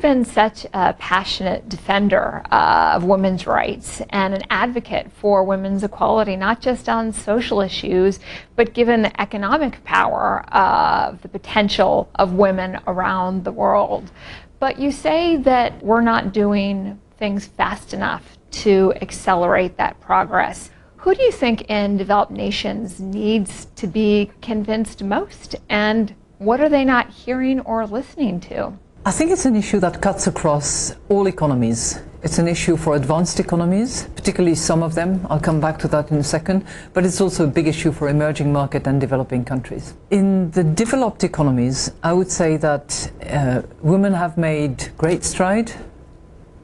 been such a passionate defender of women's rights and an advocate for women's equality, not just on social issues, but given the economic power of the potential of women around the world. But you say that we're not doing things fast enough to accelerate that progress. Who do you think in developed nations needs to be convinced most, and what are they not hearing or listening to? I think it's an issue that cuts across all economies. It's an issue for advanced economies, particularly some of them. I'll come back to that in a second. But it's also a big issue for emerging market and developing countries. In the developed economies, I would say that women have made great stride,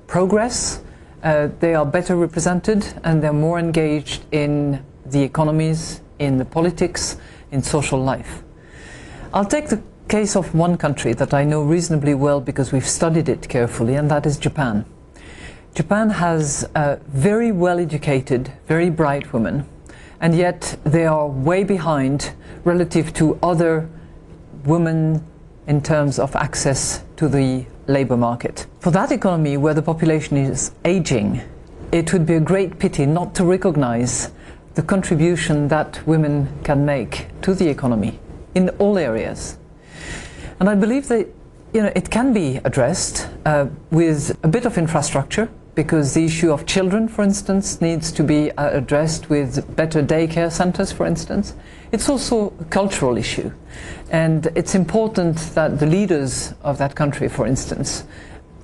progress. They are better represented and they're more engaged in the economies, in the politics, in social life. I'll take the case of one country that I know reasonably well because we've studied it carefully, and that is Japan. Japan has very well-educated, very bright women, and yet they are way behind relative to other women in terms of access to the labor market. For that economy where the population is aging, it would be a great pity not to recognize the contribution that women can make to the economy in all areas. And I believe that it can be addressed with a bit of infrastructure, because the issue of children, for instance, needs to be addressed with better daycare centers, for instance. It's also a cultural issue. And it's important that the leaders of that country, for instance,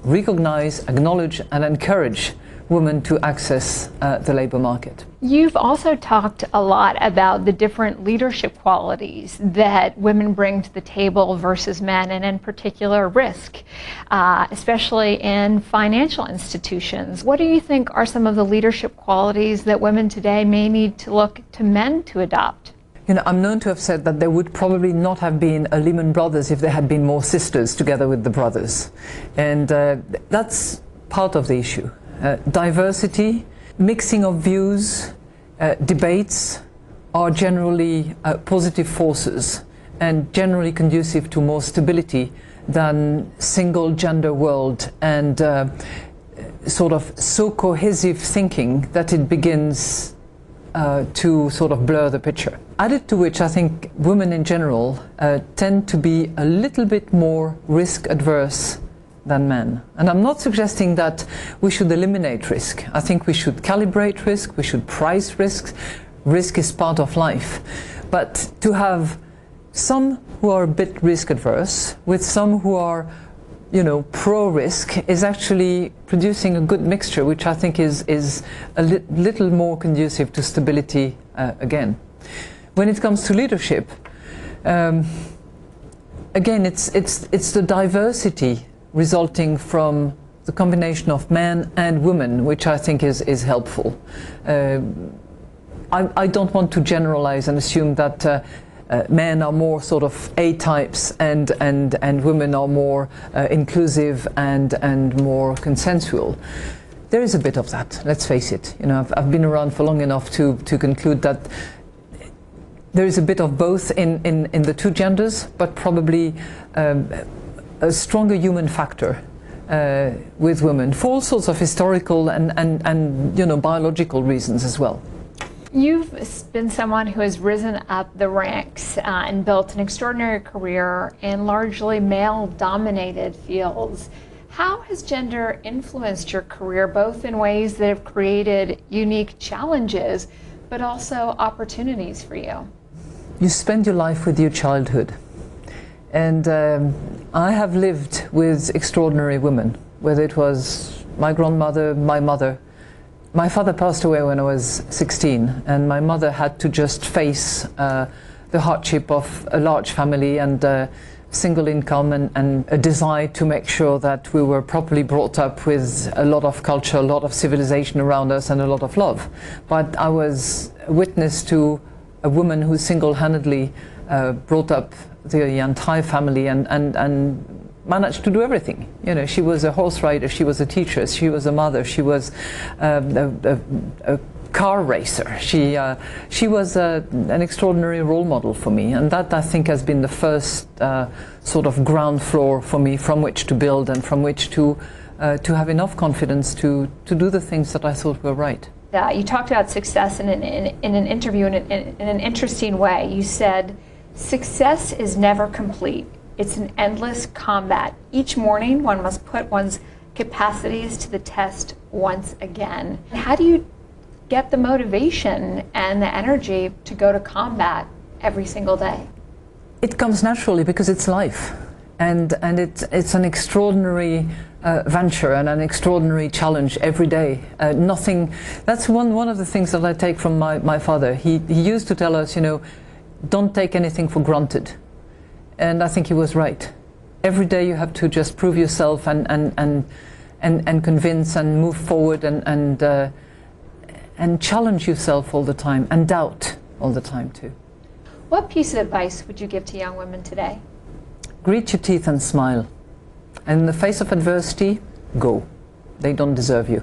recognize, acknowledge, and encourage women to access the labor market. You've also talked a lot about the different leadership qualities that women bring to the table versus men, and in particular risk, especially in financial institutions. What do you think are some of the leadership qualities that women today may need to look to men to adopt? I'm known to have said that there would probably not have been a Lehman Brothers if there had been more sisters together with the brothers. And that's part of the issue. Diversity, mixing of views, debates are generally positive forces and generally conducive to more stability than single gender world and sort of so cohesive thinking that it begins to sort of blur the picture. Added to which, I think women in general tend to be a little bit more risk adverse than men. And I'm not suggesting that we should eliminate risk. I think we should calibrate risk, we should price risks. Risk is part of life. But to have some who are a bit risk adverse with some who are, pro-risk is actually producing a good mixture, which I think is a little more conducive to stability again. When it comes to leadership, again, it's the diversity resulting from the combination of men and women, which I think is helpful. I don't want to generalize and assume that men are more sort of A-types and women are more inclusive and more consensual. There is a bit of that, let's face it. I've been around for long enough to conclude that there is a bit of both in the two genders, but probably a stronger human factor with women for all sorts of historical and biological reasons as well. You've been someone who has risen up the ranks and built an extraordinary career in largely male-dominated fields. How has gender influenced your career, both in ways that have created unique challenges, but also opportunities for you? You spend your life with your childhood. And I have lived with extraordinary women, whether it was my grandmother, my mother. My father passed away when I was 16, and my mother had to just face the hardship of a large family and single income and a desire to make sure that we were properly brought up with a lot of culture, a lot of civilization around us and a lot of love. But I was witness to a woman who single-handedly brought up the entire family and managed to do everything. She was a horse rider, she was a teacher, she was a mother, she was a car racer. She was an extraordinary role model for me, and that, I think, has been the first sort of ground floor for me from which to build and from which to have enough confidence to do the things that I thought were right. You talked about success in an interview in an interesting way. You said, "Success is never complete. It's an endless combat. Each morning one must put one's capacities to the test once again." How do you get the motivation and the energy to go to combat every single day? It comes naturally because it's life, and it's an extraordinary venture and an extraordinary challenge every day. That's one of the things that I take from my father. He used to tell us, don't take anything for granted, and I think he was right. Every day you have to just prove yourself and convince and move forward and challenge yourself all the time and doubt all the time too. What piece of advice would you give to young women today? Grit your teeth and smile. And in the face of adversity, go. They don't deserve you.